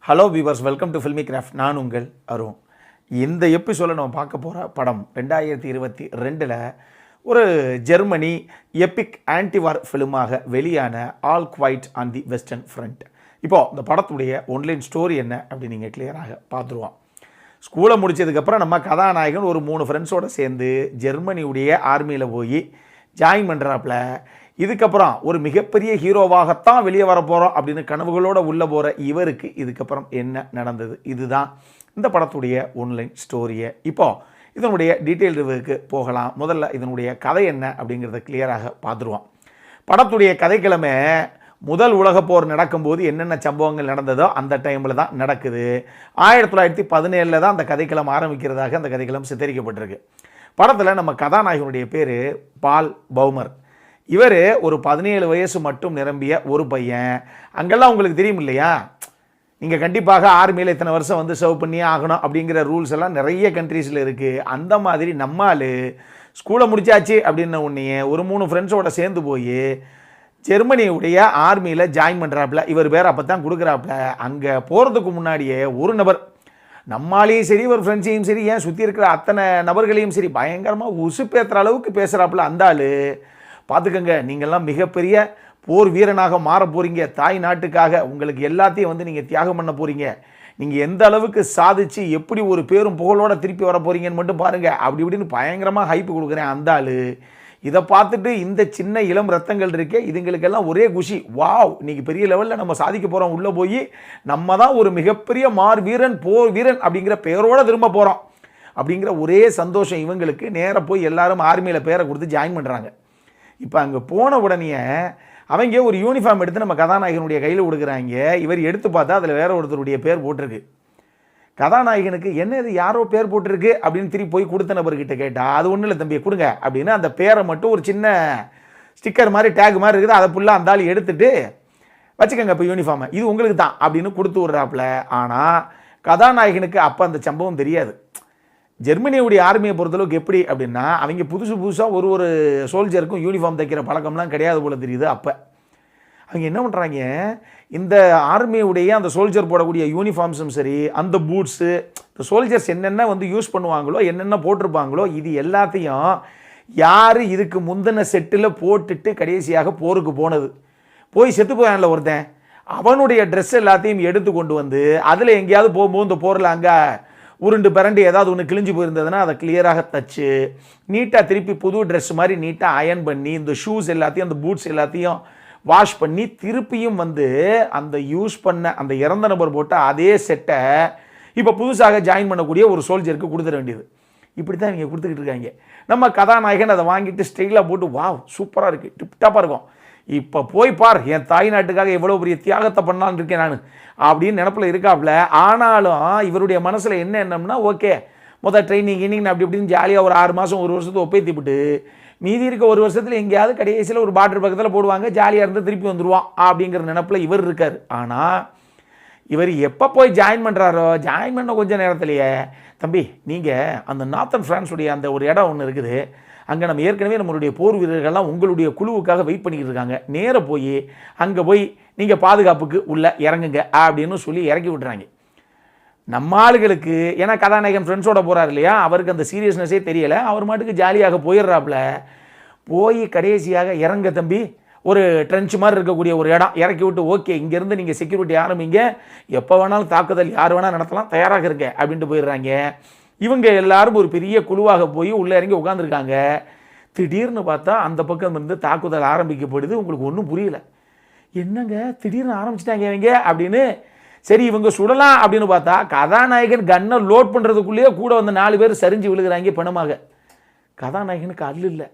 Hello viewers, welcome to filmi craft. நான் உங்கள் அருண். இந்த எபிசோடில் நம்ம பார்க்க போகிற படம் 2022 ஒரு ஜெர்மனி எபிக் ஆன்டிவார் ஃபிலிமாக வெளியான All Quiet on the Western Front. இப்போது இந்த படத்துடைய ஒன்லைன் ஸ்டோரி என்ன அப்படின்னு நீங்கள் கிளியராக பார்த்துருவோம். ஸ்கூலை முடித்ததுக்கப்புறம் நம்ம கதாநாயகன் ஒரு 3 ஃப்ரெண்ட்ஸோடு சேர்ந்து ஜெர்மனியுடைய ஆர்மியில் போய் ஜாயின் பண்ணுறாப்புல. இதுக்கப்புறம் ஒரு மிகப்பெரிய ஹீரோவாகத்தான் வெளியே வர போகிறோம் அப்படின்னு கனவுகளோடு உள்ளே போகிற இவருக்கு இதுக்கப்புறம் என்ன நடந்தது, இதுதான் இந்த படத்துடைய ஒன்லைன் ஸ்டோரியை. இப்போது இதனுடைய டீட்டெயில் ரிவ்யூக்கு போகலாம். முதல்ல இதனுடைய கதை என்ன அப்படிங்கிறத கிளியராக பார்த்துருவோம். படத்துடைய கதைக்கிழமை முதல் உலகப் போர் நடக்கும்போது என்னென்ன சம்பவங்கள் நடந்ததோ அந்த டைமில் தான் நடக்குது. 1917 தான் அந்த கதைக்கிழமை ஆரம்பிக்கிறதாக அந்த கதைக்கிழமை சித்தரிக்கப்பட்டிருக்கு. படத்தில் நம்ம கதாநாயகனுடைய பேர் பால் பவுமர். இவர் ஒரு 17 வயசு மட்டும் நிரம்பிய ஒரு பையன். அங்கெல்லாம் உங்களுக்கு தெரியும் இல்லையா, நீங்கள் கண்டிப்பாக ஆர்மியில் இத்தனை வருஷம் வந்து சர்வ் பண்ணியே ஆகணும் அப்படிங்கிற ரூல்ஸ் எல்லாம் நிறைய கண்ட்ரீஸில் இருக்குது. அந்த மாதிரி நம்மால் ஸ்கூலை முடிச்சாச்சு அப்படின்ன உடனே ஒரு 3 ஃப்ரெண்ட்ஸோட சேர்ந்து போய் ஜெர்மனியுடைய ஆர்மியில் ஜாயின் பண்ணுறாப்புல. இவர் பேர் அப்போ தான் கொடுக்குறாப்புல. அங்கே போகிறதுக்கு முன்னாடியே ஒரு நபர், நம்மாலேயும் சரி ஒரு ஃப்ரெண்ட்ஸையும் சரி ஏன் சுற்றி இருக்கிற அத்தனை நபர்களையும் சரி பயங்கரமாக உசுப்பேற்றுற அளவுக்கு பேசுகிறாப்புல. அந்த ஆள் பார்த்துக்கங்க, நீங்கள்லாம் மிகப்பெரிய போர் வீரனாக மாற போகிறீங்க. தாய் நாட்டுக்காக உங்களுக்கு எல்லாத்தையும் வந்து நீங்கள் தியாகம் பண்ண போகிறீங்க. நீங்கள் எந்த அளவுக்கு சாதிச்சு எப்படி ஒரு பேரும் புகழோடு திருப்பி வர போகிறீங்கன்னு மட்டும் பாருங்கள் அப்படி இப்படின்னு பயங்கரமாக ஹைப்பு கொடுக்குறேன். அந்த ஆள் இதை பார்த்துட்டு இந்த சின்ன இளம் ரத்தங்கள் இருக்கே, இதுங்களுக்கெல்லாம் ஒரே குஷி. வாவ், இன்றைக்கி பெரிய லெவலில் நம்ம சாதிக்க போகிறோம். உள்ளே போய் நம்ம தான் ஒரு மிகப்பெரிய மார் வீரன், போர் வீரன் அப்படிங்கிற பெயரோடு திரும்ப போகிறோம் அப்படிங்கிற ஒரே சந்தோஷம் இவங்களுக்கு. நேராக போய் எல்லாரும் ஆர்மியில் பேரை கொடுத்து ஜாயின் பண்ணுறாங்க. இப்போ அங்கே போன உடனே அவங்க ஒரு யூனிஃபார்ம் எடுத்து நம்ம கதாநாயகனுடைய கையில் கொடுக்குறாங்க. இவர் எடுத்து பார்த்தா அதில் வேற ஒருத்தருடைய பேர் போட்டிருக்கு. கதாநாயகனுக்கு என்ன இது யாரோ பேர் போட்டிருக்கு அப்படின்னு திருப்பி போய் கொடுத்த நபர்கிட்ட கேட்டால், அது ஒன்றும் இல்லை தம்பியை கொடுங்க அப்படின்னு அந்த பேரை மட்டும் ஒரு சின்ன ஸ்டிக்கர் மாதிரி டேக் மாதிரி இருக்குது, அதை ஃபுல்லாக அந்த ஆள் எடுத்துட்டு வச்சுக்கோங்க இப்போ யூனிஃபார்மை, இது உங்களுக்கு தான் அப்படின்னு கொடுத்து விட்றாப்புல. ஆனால் கதாநாயகனுக்கு அப்போ அந்த சம்பவம் தெரியாது. ஜெர்மனியுடைய ஆர்மியை பொறுத்தளவுக்கு எப்படி அப்படின்னா, அவங்க புதுசாக ஒரு சோல்ஜருக்கும் யூனிஃபார்ம் தைக்கிற பழக்கம்லாம் கிடையாது போல தெரியுது. அப்போ அவங்க என்ன பண்ணுறாங்க, இந்த ஆர்மியுடைய அந்த சோல்ஜர் போடக்கூடிய யூனிஃபார்ம்ஸும் சரி, அந்த பூட்ஸு, இந்த சோல்ஜர்ஸ் என்னென்ன வந்து யூஸ் பண்ணுவாங்களோ, என்னென்ன போட்டிருப்பாங்களோ, இது எல்லாத்தையும் யார் இதுக்கு முந்தின செட்டில் போட்டுட்டு கடைசியாக போருக்கு போனது, போய் செத்து போயான்ல ஒருத்தன், அவனுடைய ட்ரெஸ் எல்லாத்தையும் எடுத்து கொண்டு வந்து அதில் எங்கேயாவது போகும்போது இந்த போரில் அங்கே உருண்டு பரண்டு ஏதாவது ஒன்று கிழிஞ்சு போயிருந்ததுன்னா அதை கிளியராக தச்சு நீட்டாக திருப்பி புது ட்ரெஸ் மாதிரி நீட்டாக அயன் பண்ணி இந்த ஷூஸ் எல்லாத்தையும் அந்த பூட்ஸ் எல்லாத்தையும் வாஷ் பண்ணி திருப்பியும் வந்து அந்த யூஸ் பண்ண அந்த இறந்த நபர் போட்ட அதே செட்டை இப்போ புதுசாக ஜாயின் பண்ணக்கூடிய ஒரு சோல்ஜருக்கு கொடுத்துட வேண்டியது. இப்படி தான் இவங்க கொடுத்துக்கிட்டு இருக்காங்க. நம்ம கதாநாயகன் அதை வாங்கிட்டு ஸ்டைலாக போட்டு வாவ் சூப்பராக இருக்குது, டிப்டாப்பாக இருக்கும், இப்போ போய் பார் என் தாய் நாட்டுக்காக எவ்வளோ பெரிய தியாகத்தை பண்ணலான்னு இருக்கேன் நான் அப்படின்னு நினப்பில் இருக்காப்புல. ஆனாலும் இவருடைய மனசில் என்ன எண்ணம்னா, ஓகே மொதல் ட்ரைனிங் அப்படி இப்படின்னு ஜாலியாக ஒரு 6 மாதம் 1 வருஷத்தை ஒப்பேத்திவிட்டு மீதி இருக்க 1 வருஷத்தில் எங்கேயாவது கடைசியில் ஒரு பார்டர் பக்கத்தில் போடுவாங்க, ஜாலியாக இருந்து திருப்பி வந்துடுவான் அப்படிங்கிற நினப்பில் இவர் இருக்கார். ஆனால் இவர் எப்போ போய் ஜாயின் பண்ணுறாரோ, ஜாயின் பண்ண கொஞ்சம் நேரத்திலேயே, தம்பி நீங்கள் அந்த நார்த்தன் ஃப்ரான்ஸுடைய அந்த ஒரு இடம் ஒன்று இருக்குது, அங்கே நம்ம ஏற்கனவே நம்மளுடைய போர் வீரர்கள்லாம் உங்களுடைய குழுவுக்காக வெயிட் பண்ணிக்கிட்டு இருக்காங்க, நேராக போய் அங்கே போய் நீங்கள் பாதுகாப்புக்கு உள்ளே இறங்குங்க அப்படின்னு சொல்லி இறக்கி விட்டுறாங்க. நம்ம ஆளுகளுக்கு, ஏன்னா கதாநாயகன் ஃப்ரெண்ட்ஸோட போகிறார் இல்லையா, அவருக்கு அந்த சீரியஸ்னஸே தெரியலை. அவர் மாட்டுக்கு ஜாலியாக போயிடுறாப்புல. போய் கடைசியாக இறங்க தம்பி, ஒரு ட்ரென்ச் மாதிரி இருக்கக்கூடிய ஒரு இடம் இறக்கி விட்டு, ஓகே இங்கேருந்து நீங்கள் செக்யூரிட்டி ஆரம்பிங்க, எப்போ வேணாலும் தாக்குதல் யார் வேணால் நடத்தலாம், தயாராக இருக்க அப்படின்ட்டு போயிடுறாங்க. இவங்க எல்லாரும் ஒரு பெரிய குழுவாக போய் உள்ளே இறங்கி உட்காந்துருக்காங்க. திடீர்னு பார்த்தா அந்த பக்கம் இருந்து தாக்குதல் ஆரம்பிக்கப்படுது. உங்களுக்கு ஒன்றும் புரியல, என்னங்க திடீர்னு ஆரம்பிச்சிட்டாங்க இவங்க அப்படின்னு. சரி இவங்க சுடலாம் அப்படின்னு பார்த்தா கதாநாயகன் கன்னை லோட் பண்ணுறதுக்குள்ளேயே கூட வந்து 4 பேர் சரிஞ்சு விழுகிறாங்க பணமாக. கதாநாயகனுக்கு அல்ல இல்லை,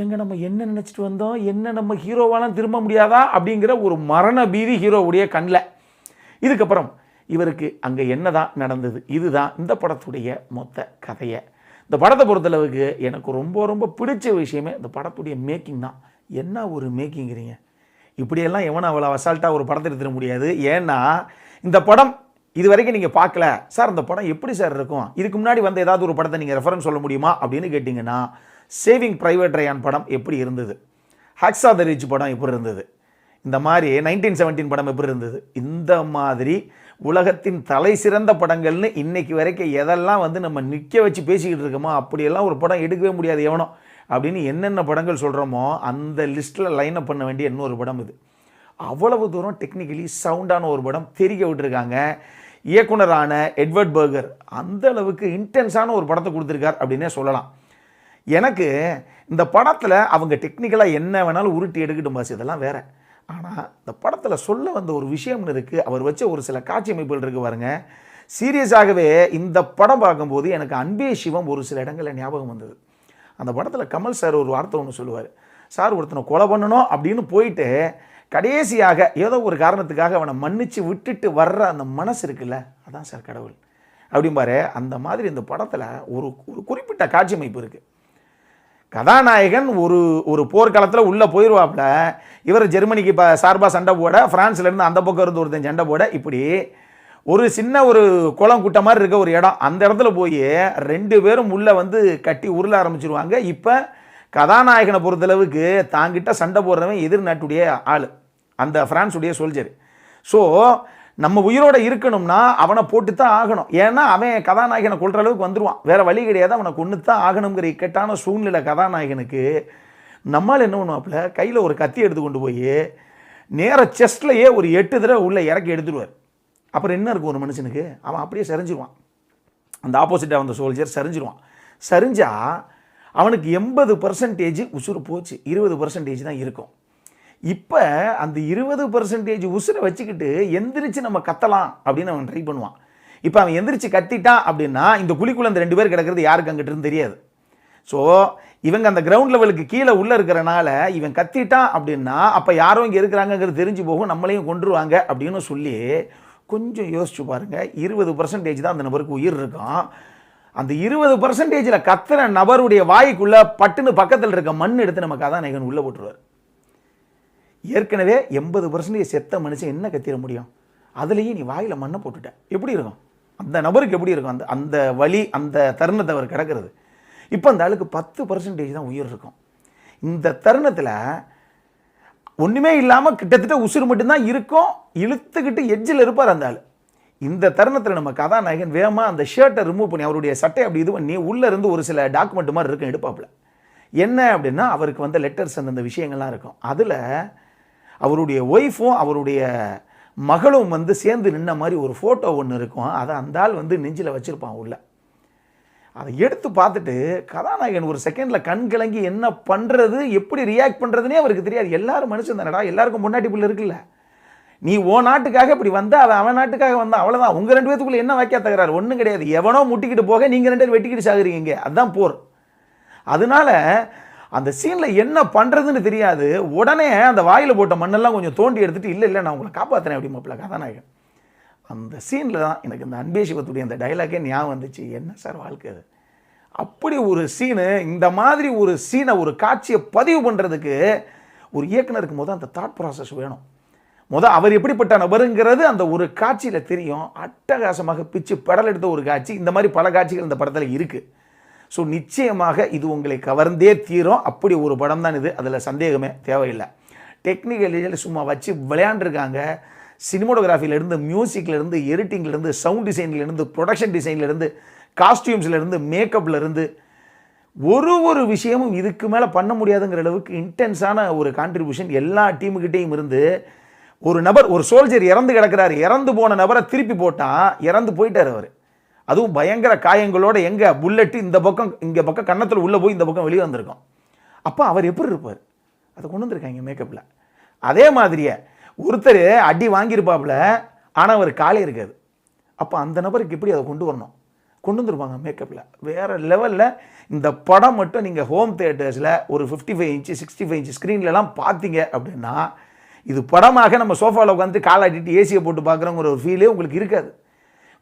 எங்கே நம்ம என்ன நினச்சிட்டு வந்தோம், என்ன நம்ம ஹீரோவாலாம் திரும்ப முடியாதா அப்படிங்கிற ஒரு மரண பீதி ஹீரோவுடைய கண்ணில். இதுக்கப்புறம் இவருக்கு அங்கே என்ன தான் நடந்தது, இதுதான் இந்த படத்துடைய மொத்த கதையை. இந்த படத்தை பொறுத்தளவுக்கு எனக்கு ரொம்ப ரொம்ப பிடிச்ச விஷயமே இந்த படத்துடைய மேக்கிங் தான். என்ன ஒரு மேக்கிங்கிறீங்க, இப்படியெல்லாம் எவனும் அவ்வளோ அசால்ட்டாக ஒரு படத்தை எடுத்துட முடியாது. ஏன்னா இந்த படம் இது வரைக்கும் நீங்கள் பார்க்கல சார், இந்த படம் எப்படி சார் இருக்கும், இதுக்கு முன்னாடி வந்து ஏதாவது ஒரு படத்தை நீங்கள் ரெஃபரன்ஸ் சொல்ல முடியுமா அப்படின்னு கேட்டிங்கன்னா, சேவிங் பிரைவேட் ரயான் படம் எப்படி இருந்தது, ஹக்ஸா த ரிச் படம் எப்படி இருந்தது, இந்த மாதிரி 1917 படம் எப்படி இருந்தது, இந்த மாதிரி உலகத்தின் தலை சிறந்த படங்கள்னு இன்னைக்கு வரைக்கும் எதெல்லாம் வந்து நம்ம நிற்க வச்சு பேசிக்கிட்டு இருக்கோமோ அப்படியெல்லாம் ஒரு படம் எடுக்கவே முடியாது எவனோ அப்படின்னு என்னென்ன படங்கள் சொல்கிறோமோ அந்த லிஸ்ட்டில் லைன் அப் பண்ண வேண்டிய இன்னொரு படம் இது. அவ்வளவு தூரம் டெக்னிக்கலி சவுண்டான ஒரு படம் தெரிக்க விட்டுருக்காங்க. இயக்குனரான எட்வர்ட் பர்கர் அந்த அளவுக்கு இன்டென்ஸான ஒரு படத்தை கொடுத்துருக்கார் அப்படின்னே சொல்லலாம். எனக்கு இந்த படத்தில் அவங்க டெக்னிக்கலாக என்ன வேணாலும் உருட்டி எடுக்கட்டும் பாஸ், இதெல்லாம் வேற. ஆனால் இந்த படத்தில் சொல்ல வந்த ஒரு விஷயம்னு இருக்குது, அவர் வச்ச ஒரு சில காட்சி அமைப்புகள் இருக்குது பாருங்க. சீரியஸாகவே இந்த படம் பார்க்கும்போது எனக்கு அன்பே சிவம் ஒரு சில இடங்களில் ஞாபகம் வந்தது. அந்த படத்தில் கமல் சார் ஒரு வார்த்தை ஒன்று சொல்லுவார், சார் ஒருத்தனை கொலை பண்ணணும் அப்படின்னு போயிட்டு கடைசியாக ஏதோ ஒரு காரணத்துக்காக அவனை மன்னிச்சு விட்டுட்டு வர்ற அந்த மனசு இருக்குல்ல, அதான் சார் கடவுள் அப்படிம்பாரு. அந்த மாதிரி இந்த படத்தில் ஒரு குறிப்பிட்ட காட்சி அமைப்பு இருக்குது. கதாநாயகன் ஒரு போர்க்காலத்தில் உள்ளே போயிடுவாப்புல, இவர் ஜெர்மனிக்கு சார்பாக சண்டை போட, ஃப்ரான்ஸ்லேருந்து அந்த பக்கம் இருந்து ஒருத்தன் சண்டை போட, இப்படி ஒரு சின்ன ஒரு குளம் குட்டை மாதிரி இருக்க ஒரு இடம், அந்த இடத்துல போய் 2 பேரும் உள்ளே வந்து கட்டி உருள ஆரம்பிச்சிருவாங்க. இப்போ கதாநாயகனை பொறுத்தளவுக்கு தாங்கிட்ட சண்டை போடுறவன் எதிர் நாட்டுடைய ஆள், அந்த ஃப்ரான்ஸுடைய சோல்ஜர். ஸோ நம்ம உயிரோடு இருக்கணும்னா அவனை போட்டு தான் ஆகணும். ஏன்னா அவன் கதாநாயகனை கொள்கிற அளவுக்கு வந்துடுவான், வேறு வழி கிடையாது, அவனை கொண்டு தான் ஆகணுங்கிற இக்கட்டான சூழ்நிலை கதாநாயகனுக்கு நம்மால் என்ன பண்ணுவாப்புல, கையில் ஒரு கத்தி எடுத்து கொண்டு போய் நேராக செஸ்ட்லையே ஒரு 8 தடவை உள்ளே இறக்கி எடுத்துடுவார். அப்புறம் என்ன இருக்கும் ஒரு மனுஷனுக்கு, அவன் அப்படியே சரிஞ்சிருவான், அந்த ஆப்போசிட்டாக வந்த சோல்ஜர் சரிஞ்சிருவான். சரிஞ்சா அவனுக்கு 80% உசுறு போச்சு, 20% தான் இருக்கும். இப்போ அந்த 20% உசுரை வச்சுக்கிட்டு எந்திரிச்சு நம்ம கத்தலாம் அப்படின்னு அவன் ட்ரை பண்ணுவான். இப்போ அவன் எந்திரிச்சு கத்திட்டான் அப்படின்னா இந்த குழிக்குள்ள அந்த 2 பேர் கிடக்கிறது யாருக்கு அங்கிட்டு தெரியாது. ஸோ இவங்க அந்த கிரவுண்ட் லெவலுக்கு கீழே உள்ளே இருக்கிறனால இவன் கத்திட்டான் அப்படின்னா அப்போ யாரும் இங்கே இருக்கிறாங்கிறது தெரிஞ்சு போகும், நம்மளையும் கொண்டுருவாங்க அப்படின்னு சொல்லி கொஞ்சம் யோசிச்சு பாருங்க. 20% தான் அந்த நபருக்கு உயிர் இருக்கும். அந்த 20% கத்துற நபருடைய வாய்க்குள்ள பட்டுன்னு பக்கத்தில் இருக்க மண் எடுத்து நம்ம கதாநாயகன் உள்ளே போட்டுருவார். ஏற்கனவே 80% செத்த மனுஷன் என்ன கத்திர முடியும், அதுலேயும் நீ வாயில் மண்ணை போட்டுட்ட எப்படி இருக்கும், அந்த நபருக்கு எப்படி இருக்கும், அந்த வலி அந்த தருணத்தை அவர் கிடக்கிறது. இப்போ அந்த ஆளுக்கு 10% தான் உயிர் இருக்கும். இந்த தருணத்தில் ஒன்றுமே இல்லாமல் கிட்டத்தட்ட உசுறு மட்டும்தான் இருக்கும், இழுத்துக்கிட்டு எட்ஜில் இருப்பார் அந்த ஆள். இந்த தருணத்தில் நம்ம கதாநாயகன் வேகமாக அந்த ஷர்ட்டை ரிமூவ் பண்ணி அவருடைய சட்டை அப்படி இது பண்ணி உள்ளே இருந்து ஒரு சில டாக்குமெண்ட் மாதிரி இருக்கும் எடுப்பாப்புல. என்ன அப்படின்னா அவருக்கு வந்த லெட்டர்ஸ் அந்த விஷயங்கள்லாம் இருக்கும். அதில் அவருடைய ஒய்ஃபும் அவருடைய மகளும் வந்து சேர்ந்து நின்ன மாதிரி ஒரு ஃபோட்டோ ஒன்று இருக்கும். அதை அந்த ஆள் வந்து நெஞ்சில் வச்சுருப்பான் உள்ள. அதை எடுத்து பார்த்துட்டு கதாநாயகன் ஒரு செகண்டில் கண் கலங்கி என்ன பண்ணுறது எப்படி ரியாக்ட் பண்ணுறதுனே அவருக்கு தெரியாது. எல்லாரும் மனுஷன் தானடா, எல்லாருக்கும் பொண்டாட்டி பிள்ளை இருக்குல்ல, நீ ஓ நாட்டுக்காக இப்படி வந்தா அவன் நாட்டுக்காக வந்தான், அவ்வளோதான். உங்கள் 2 பேத்துக்குள்ளே என்ன வாக்கியா தகராறு, ஒன்றும் கிடையாது. எவனோ முட்டிக்கிட்டு போக நீங்கள் 2 பேரும் வெட்டிக்கிட்டு சாகுறீங்க, அதுதான் போர். அதனால அந்த சீனில் என்ன பண்ணுறதுன்னு தெரியாது. உடனே அந்த வாயில் போட்ட மண்ணெல்லாம் கொஞ்சம் தோண்டி எடுத்துகிட்டு இல்லை நான் உங்களை காப்பாற்றினேன் அப்படிமாப்பில் கதாநாயகன். அந்த சீனில் தான் எனக்கு இந்த அன்பே சிவத்துடைய அந்த டைலாக்கே ஞாபகம் வந்துச்சு. என்ன சார் வாழ்க்கை அது, அப்படி ஒரு சீனு. இந்த மாதிரி ஒரு சீனை ஒரு காட்சியை பதிவு பண்ணுறதுக்கு ஒரு இயக்குனருக்கு முதல் அந்த தாட் ப்ராசஸ் வேணும். அவர் எப்படிப்பட்ட நபருங்கிறது அந்த ஒரு காட்சியில் தெரியும். அட்டகாசமாக பிச்சு பெடல் எடுத்த ஒரு காட்சி. இந்த மாதிரி பல காட்சிகள் இந்த படத்தில் இருக்குது. ஸோ நிச்சயமாக இது உங்களை கவர்ந்தே தீரும். அப்படி ஒரு படம் தான் இது, அதில் சந்தேகமே தேவையில்லை. டெக்னிக்கலில் சும்மா வச்சு விளையாண்டுருக்காங்க. சினிமோட்டோகிராஃபிலேருந்து, மியூசிக்லேருந்து, எடிட்டிங்லேருந்து, சவுண்ட் டிசைன்லேருந்து, ப்ரொடக்ஷன் டிசைன்லேருந்து, காஸ்டியூம்ஸ்லேருந்து, மேக்கப்லேருந்து ஒரு விஷயமும் இதுக்கு மேலே பண்ண முடியாதுங்கிற அளவுக்கு இன்டென்ஸான ஒரு கான்ட்ரிபியூஷன் எல்லா டீமுக்கிட்டேயும் இருந்து. ஒரு நபர், ஒரு சோல்ஜர் இறந்து கிடக்கிறாரு, இறந்து போன நபரை திருப்பி போட்டால் இறந்து போயிட்டார் அவர். அதுவும் பயங்கர காயங்களோட, எங்கே புல்லட்டு இந்த பக்கம் இங்கே பக்கம் கன்னத்தில் உள்ளே போய் இந்த பக்கம் வெளியே வந்திருக்கோம். அப்போ அவர் எப்படி இருப்பார், அதை கொண்டு வந்திருக்காங்க மேக்கப்பில். அதே மாதிரியே ஒருத்தர் அடி வாங்கியிருப்பாப்புல, ஆனால் அவர் காலே இருக்காது. அப்போ அந்த நபருக்கு எப்படி அதை கொண்டு வரணும், கொண்டு வந்துருப்பாங்க மேக்கப்பில். வேறு லெவலில் இந்த படம் மட்டும் நீங்கள் ஹோம் தியேட்டர்ஸில் ஒரு 55 இன்ச்சு 65 இன்ச்சு ஸ்க்ரீன்லலாம் பார்த்தீங்க அப்படின்னா இது படமாக நம்ம சோஃபாவில் உட்காந்து காலாட்டிட்டு ஏசியை போட்டு பார்க்குறோங்கிற ஒரு ஃபீலே உங்களுக்கு இருக்காது.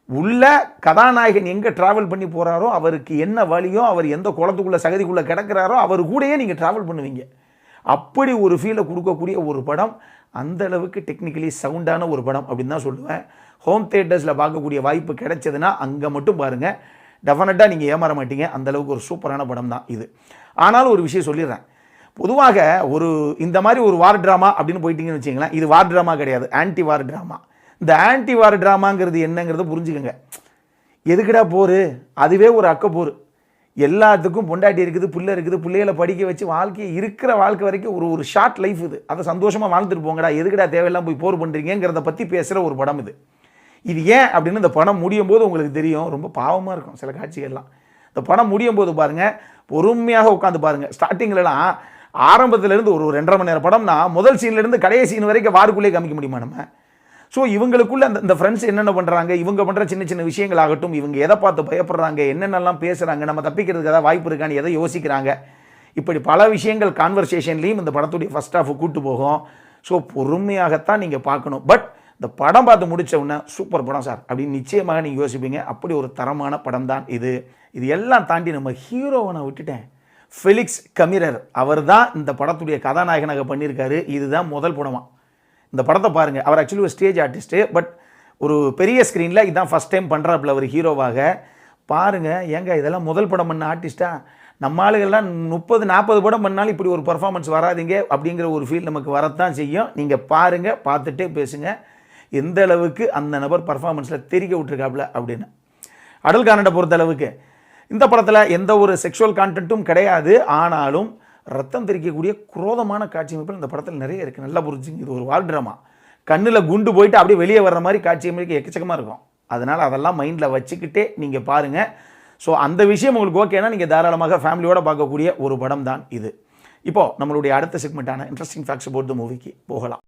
உள்ள கதாநாயகன் எங்கே ட்ராவல் பண்ணி போகிறாரோ, அவருக்கு என்ன வழியோ, அவர் எந்த குளத்துக்குள்ளே சகதிக்குள்ளே கிடக்கிறாரோ அவர் கூடயே நீங்கள் ட்ராவல் பண்ணுவீங்க. அப்படி ஒரு ஃபீலை கொடுக்கக்கூடிய ஒரு படம், அந்த அளவுக்கு டெக்னிக்கலி சவுண்டான ஒரு படம் அப்படின்னு தான் சொல்லுவேன். ஹோம் தியேட்டர்ஸில் பார்க்கக்கூடிய வாய்ப்பு கிடைச்சதுன்னா அங்கே மட்டும் பாருங்கள், டெஃபினட்டாக நீங்கள் ஏமாற மாட்டீங்க. அந்தளவுக்கு ஒரு சூப்பரான படம் தான் இது. ஆனாலும் ஒரு விஷயம் சொல்லிடுறேன். பொதுவாக இந்த மாதிரி ஒரு வார் ட்ராமா அப்படின்னு போயிட்டீங்கன்னு வச்சிங்களேன், இது வார் ட்ராமா கிடையாது, ஆன்டி வார் ட்ராமா. இந்த ஆன்டி வார் ட்ராமாங்கிறது என்னங்கிறத புரிஞ்சுக்கோங்க. எதுக்குடா போர், அதுவே ஒரு அக்கப்போர். எல்லாத்துக்கும் பொண்டாட்டி இருக்குது, பிள்ளை இருக்குது, பிள்ளைகளை படிக்க வச்சு வாழ்க்கையை இருக்கிற வாழ்க்கை வரைக்கும் ஒரு ஷார்ட் லைஃப் இது. அதை சந்தோஷமாக வாழ்ந்துட்டு போங்கடா, எதுக்குடா தேவையெல்லாம் போய் போர் பண்ணுறீங்கிறத பற்றி பேசுகிற ஒரு படம் இது. இது ஏன் அப்படின்னு இந்த படம் முடியும் போது உங்களுக்கு தெரியும். ரொம்ப பாவமாக இருக்கும் சில காட்சிகள்லாம். இந்த படம் முடியும் போது பாருங்கள், பொறுமையாக உட்காந்து பாருங்கள். ஸ்டார்டிங்லலாம் ஆரம்பத்திலேருந்து ஒரு 2.5 மணி நேரம் படம்னா முதல் சீன்லேருந்து கடைசி சீன் வரைக்கும் வாருக்குள்ளே காமிக்க முடியுமா நம்ம? ஸோ இவங்களுக்குள்ள இந்த ஃப்ரெண்ட்ஸ் என்னென்ன பண்ணுறாங்க, இவங்க பண்ணுற சின்ன சின்ன விஷயங்கள் ஆகட்டும், இவங்க எதை பார்த்து பயப்படுறாங்க, என்னென்னலாம் பேசுகிறாங்க, நம்ம தப்பிக்கிறதுக்கு ஏதாவது வாய்ப்பு இருக்கான்னு எதை யோசிக்கிறாங்க, இப்படி பல விஷயங்கள் கான்வர்சேஷன்லேயும் இந்த படத்துடைய ஃபர்ஸ்ட் ஹாஃப் கூட்டு போகும். ஸோ பொறுமையாகத்தான் நீங்கள் பார்க்கணும். பட் இந்த படம் பார்த்து முடித்த உடனே சூப்பர் படம் சார் அப்படின்னு நிச்சயமாக நீங்கள் யோசிப்பீங்க. அப்படி ஒரு தரமான படம் தான் இது. இது எல்லாம் தாண்டி நம்ம ஹீரோவை நான் விட்டுட்டேன், ஃபெலிக்ஸ் கமிரர் அவர் தான் இந்த படத்துடைய கதாநாயகனாக பண்ணியிருக்காரு. இதுதான் முதல் படமாக. இந்த படத்தை பாருங்கள். அவர் ஆக்சுவலி ஒரு ஸ்டேஜ் ஆர்டிஸ்ட்டு, பட் ஒரு பெரிய ஸ்க்ரீனில் இதுதான் ஃபஸ்ட் டைம் பண்ணுறாப்புல அவர் ஹீரோவாக. பாருங்கள், ஏங்க இதெல்லாம் முதல் படம் பண்ண ஆர்டிஸ்ட்டா? நம்ம ஆளுகள்லாம் 30-40 படம் பண்ணாலும் இப்படி ஒரு பர்ஃபார்மன்ஸ் வராதிங்க அப்படிங்கிற ஒரு ஃபீல் நமக்கு வரத்தான் செய்யும். நீங்கள் பாருங்கள், பார்த்துட்டே பேசுங்க எந்த அளவுக்கு அந்த நபர் பர்ஃபார்மன்ஸில் தெரிக்க விட்டுருக்காப்புல அப்படின்னு. அடல் கானடை பொறுத்த அளவுக்கு இந்த படத்தில் எந்த ஒரு செக்ஷுவல் கான்டென்ட்டும் கிடையாது. ஆனாலும் ரத்தம் தெரிக்கக்கூடிய குரோதமான காட்சி அமைப்பில் இந்த படத்தில் நிறைய இருக்குது. நல்லா புரிஞ்சுங்க, இது ஒரு வார் ட்ராமா. கண்ணில் குண்டு போயிட்டு அப்படியே வெளியே வர்ற மாதிரி காட்சி அமைப்பு எக்கச்சக்கமாக இருக்கும். அதனால் அதெல்லாம் மைண்டில் வச்சுக்கிட்டே நீங்கள் பாருங்கள். ஸோ அந்த விஷயம் உங்களுக்கு ஓகேனா நீங்கள் தாராளமாக ஃபேமிலியோடு பார்க்கக்கூடிய ஒரு படம் தான் இது. இப்போது நம்மளுடைய அடுத்த செக்மெண்ட்டான இன்ட்ரெஸ்டிங் ஃபேக்ட்ஸ் அபவுட் தி மூவிக்கு போகலாம்.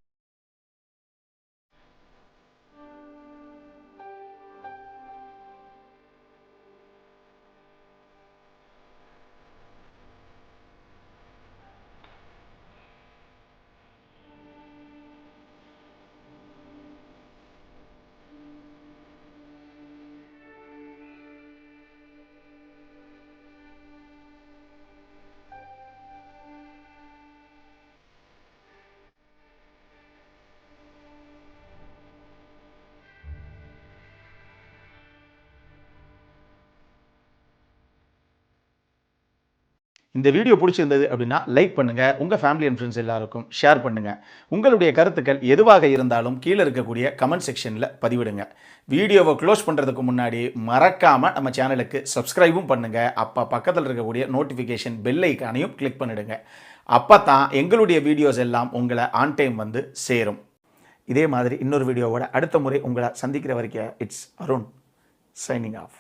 இந்த வீடியோ பிடிச்சிருந்தது அப்படின்னா லைக் பண்ணுங்கள், உங்கள் ஃபேமிலி அண்ட் ஃப்ரெண்ட்ஸ் எல்லாருக்கும் ஷேர் பண்ணுங்கள். உங்களுடைய கருத்துக்கள் எதுவாக இருந்தாலும் கீழே இருக்கக்கூடிய கமெண்ட் செக்ஷனில் பதிவிடுங்க. வீடியோவை க்ளோஸ் பண்ணுறதுக்கு முன்னாடி மறக்காமல் நம்ம சேனலுக்கு சப்ஸ்கிரைபும் பண்ணுங்கள். அப்போ பக்கத்தில் இருக்கக்கூடிய நோட்டிஃபிகேஷன் பெல் ஐக்கானையும் கிளிக் பண்ணிவிடுங்க. அப்போ தான் எங்களுடைய வீடியோஸ் எல்லாம் உங்களை ஆன் டைம் வந்து சேரும். இதே மாதிரி இன்னொரு வீடியோவோட அடுத்த முறை உங்களை சந்திக்கிற வரைக்கும் இட்ஸ் அருண் சைனிங் ஆஃப்.